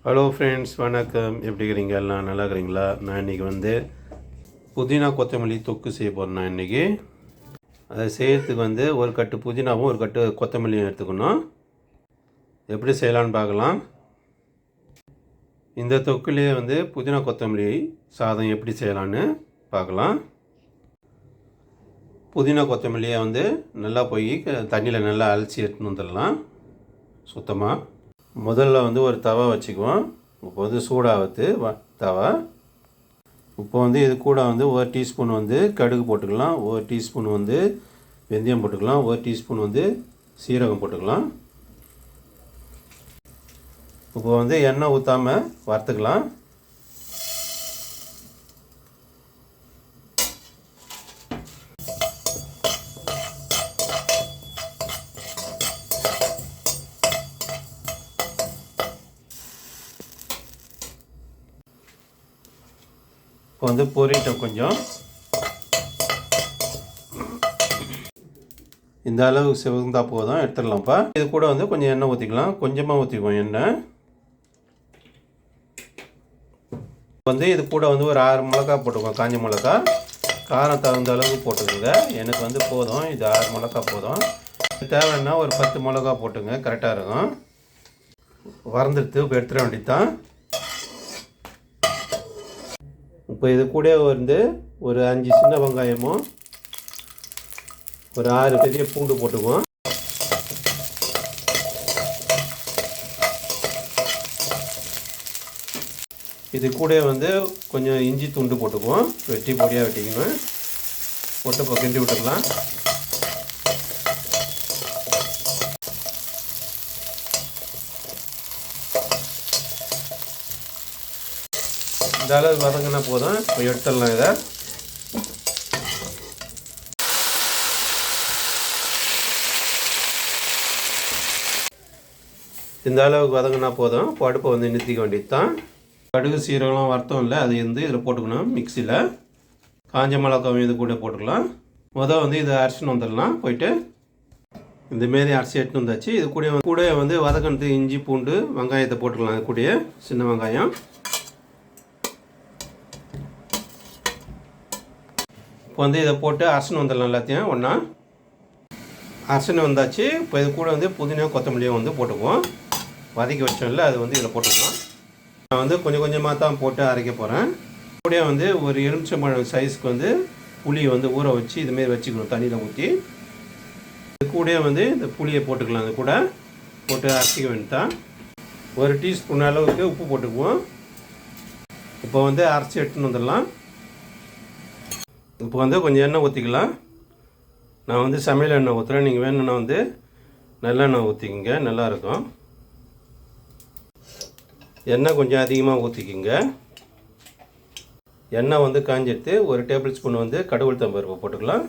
Hello friends, வணக்கம். எப்படி இருக்கிறீங்க? எல்லாம் நல்லா இருக்கிறீங்களா? நான் இன்றைக்கி புதினா கொத்தமல்லி தொக்கு செய்ய போகிறேன். நான் இன்றைக்கி அதை செய்கிறதுக்கு ஒரு கட்டு புதினாவும் ஒரு கட்டு கொத்தமல்லியும் எடுத்துக்கணும். எப்படி செய்யலான்னு பார்க்கலாம். இந்த தொக்குலேயே புதினா கொத்தமல்லி சாதம் எப்படி செய்யலான்னு பார்க்கலாம். புதினா கொத்தமல்லியை நல்லா போய் தண்ணியில் நல்லா அலசி எடுத்துன்னு வந்துடலாம் சுத்தமாக. முதல்ல ஒரு தவா வச்சுக்குவோம். இப்போ சூடாகுது தவா. இப்போ இது கூட ஒரு டீஸ்பூன் கடுகு போட்டுக்கலாம், ஒரு டீஸ்பூன் வெந்தயம் போட்டுக்கலாம், ஒரு டீஸ்பூன் சீரகம் போட்டுக்கலாம். இப்போ எண்ணெய் ஊற்றாமல் வறுத்துக்கலாம். இப்போ பொரிட்டோம். கொஞ்சம் இந்த அளவு சிவந்தா போதும், எடுத்துடலாம்ப்பா. இது கூட கொஞ்சம் எண்ணெய் ஊற்றிக்கலாம். கொஞ்சமாக ஊற்றிக்குவோம் எண்ணெய். இது கூட ஒரு 6 மிளகா போட்டுக்குவோம், காஞ்ச மிளகா. காரம் தகுந்த அளவுக்கு போட்டுக்கோங்க. எனக்கு போதும், இது 6 மிளகா போதும். தேவைன்னா ஒரு 10 மிளகா போட்டுங்க, கரெக்டாக இருக்கும். வறந்துடுத்து இப்போ எடுத்துட வேண்டியது. இப்போ இது கூட ஒரு 5 சின்ன வெங்காயமும் ஒரு 6 பெரிய பூண்டு போட்டுக்குவோம். இது கூட கொஞ்சம் இஞ்சி துண்டு போட்டுக்குவோம். வெட்டி பொடியாக வெட்டிக்கணும். போட்டு இப்போ கிண்டி விட்டுக்கலாம். இந்த அளவு வதங்கினா போதும். இப்போ எடுத்துடலாம் இதை. இந்த அளவுக்கு வதங்கினா போதும். இப்போ அடுப்பை நிறுத்திக்க வேண்டியது தான். கடுகு சீரகம் வறுத்தம் இல்லை, அது இதில் போட்டுக்கணும். மிக்சியில் காஞ்ச மிளகாவும் இது கூட போட்டுக்கலாம். இதை அரைச்சின்னு வந்துடலாம். போயிட்டு இந்தமாரி அரைச்சி எடுத்துன்னு வந்தாச்சு. இது கூட வதக்கினது இஞ்சி பூண்டு வெங்காயத்தை போட்டுக்கலாம். அது கூட சின்ன வெங்காயம். இப்போ இதை போட்டு அரைச்சின்னு வந்துடலாம். எல்லாத்தையும் ஒன்றா அரைச்சின்னு வந்தாச்சு. இப்போ இது கூட புதினா கொத்தமல்லியும் போட்டுக்குவோம். வதக்கி வச்சோம்ல, அது இதில் போட்டுக்கலாம். நான் கொஞ்சம் கொஞ்சமாக தான் போட்டு அரைக்க போகிறேன். கூட ஒரு எலுமிச்சம்பழம் சைஸ்க்கு புளி ஊற வச்சு இதுமாரி வச்சுக்கணும், தண்ணியில் ஊற்றி. இது கூட இந்த புளியை போட்டுக்கலாம். அது கூட போட்டு அரைச்சிக்க வேண்டியதான். ஒரு டீஸ்பூன் அளவுக்கு உப்பு போட்டுக்குவோம். இப்போ அரைச்சி எடுத்துன்னு வந்துடலாம். இப்போ கொஞ்சம் எண்ணெய் ஊற்றிக்கலாம். நான் சமையல் எண்ணெய் ஊற்றுறேன். நீங்கள் வேணும்னா நல்லெண்ணெய் ஊற்றிக்கிங்க, நல்லாயிருக்கும். எண்ணெய் கொஞ்சம் அதிகமாக ஊற்றிக்கிங்க. எண்ணெய் காஞ்செடுத்து ஒரு டேபிள் ஸ்பூன் கடுகு உளுத்தம் பருப்பு போட்டுக்கலாம்.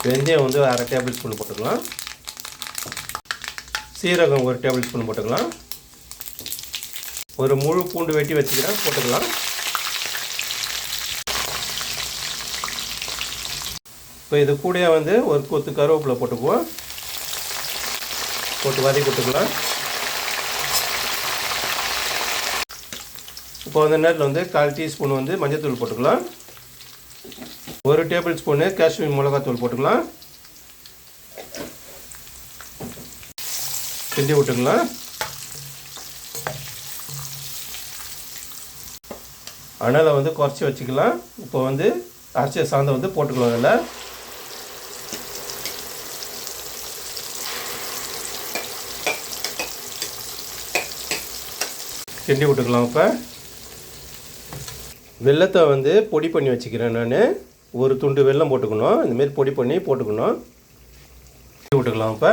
வெந்தயம் 1/2 டேபிள் ஸ்பூன் போட்டுக்கலாம். சீரகம் 1 டேபிள் ஸ்பூன் போட்டுக்கலாம். ஒரு முழு பூண்டு வெட்டி வச்சுக்கிறேன், போட்டுக்கலாம். இப்போ இது கூட ஒரு கொத்து கருவேப்பிலை போட்டுக்குவோம். போட்டு வதக்கி விட்டுக்கலாம். இப்போ நேரத்தில் 1/4 டீஸ்பூன் மஞ்சள்தூள் போட்டுக்கலாம். 1 டேபிள் ஸ்பூனு காஷ்மீர் மிளகாத்தூள் போட்டுக்கலாம். கிண்டி விட்டுக்கலாம். அனலை குறைச்சி வச்சுக்கலாம். இப்போ அரைச்ச சாந்தை போட்டுக்கலாம். அதில் கிண்டி விட்டுக்கலாம். இப்போ வெல்லத்தை பொடி பண்ணி வச்சுக்கிறேன். நான் ஒரு துண்டு வெல்லம் போட்டுக்கணும். இந்தமாரி பொடி பண்ணி போட்டுக்கணும். கிண்டி விட்டுக்கலாம். இப்போ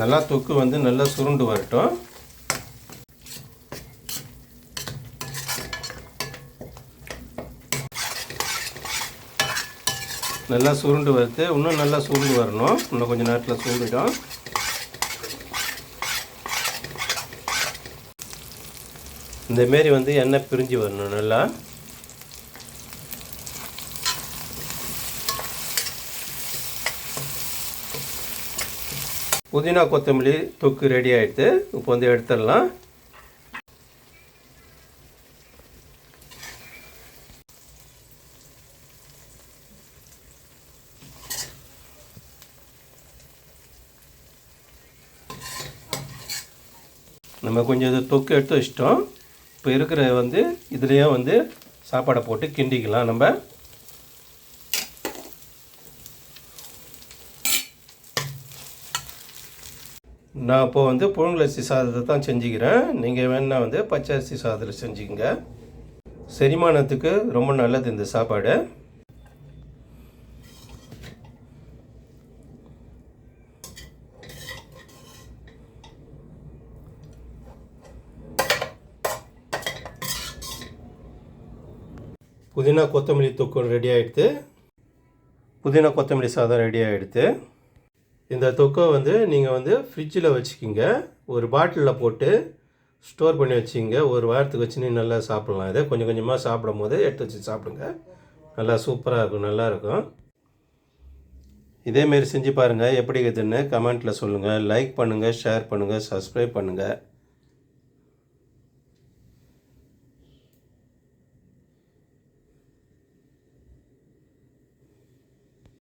நல்லா தொக்கு நல்லா சுருண்டு வரட்டும். நல்லா சுருண்டு வருது. இன்னும் நல்லா சுருண்டு வரணும். இன்னும் கொஞ்சம் நேரத்தில் சுருண்டுட்டோம். இந்தமாரி வந்து எண்ணெய் பிரிஞ்சு வரணும் நல்லா. புதினா கொத்தமல்லி தொக்கு ரெடி ஆகிடுது. இப்போ வந்து எடுத்துடலாம். நம்ம கொஞ்சம் இது தொக்கு எடுத்து வச்சிட்டோம். இப்போ இருக்கிற வந்து இதுலேயே வந்து சாப்பாடை போட்டு கிண்டிக்கலாம். நம்ம நான் இப்போது வந்து புழுங்கலரிசி சாதத்தை தான் செஞ்சுக்கிறேன். நீங்கள் வேணால் வந்து பச்சை அரிசி சாதத்தில் செஞ்சுக்கோங்க. செரிமானத்துக்கு ரொம்ப நல்லது இந்த சாப்பாடு. புதினா கொத்தமல்லி தொக்கு ரெடி ஆகிடுது. புதினா கொத்தமல்லி சாதம் ரெடி ஆகிடுது. இந்த தொக்கை வந்து நீங்கள் வந்து ஃப்ரிட்ஜில் வச்சுக்கிங்க. ஒரு பாட்டிலில் போட்டு ஸ்டோர் பண்ணி வச்சுக்கிங்க. ஒரு வாரத்துக்கு வச்சுன்னு நல்லா சாப்பிட்லாம். இதை கொஞ்சம் கொஞ்சமாக சாப்பிடும் போது எடுத்து வச்சு சாப்பிடுங்க. நல்லா சூப்பராக இருக்கும், நல்லாயிருக்கும். இதேமாரி செஞ்சு பாருங்கள். எப்படி இருக்குதுன்னு கமெண்ட்டில் சொல்லுங்கள். லைக் பண்ணுங்கள், ஷேர் பண்ணுங்கள், சப்ஸ்கிரைப் பண்ணுங்கள்.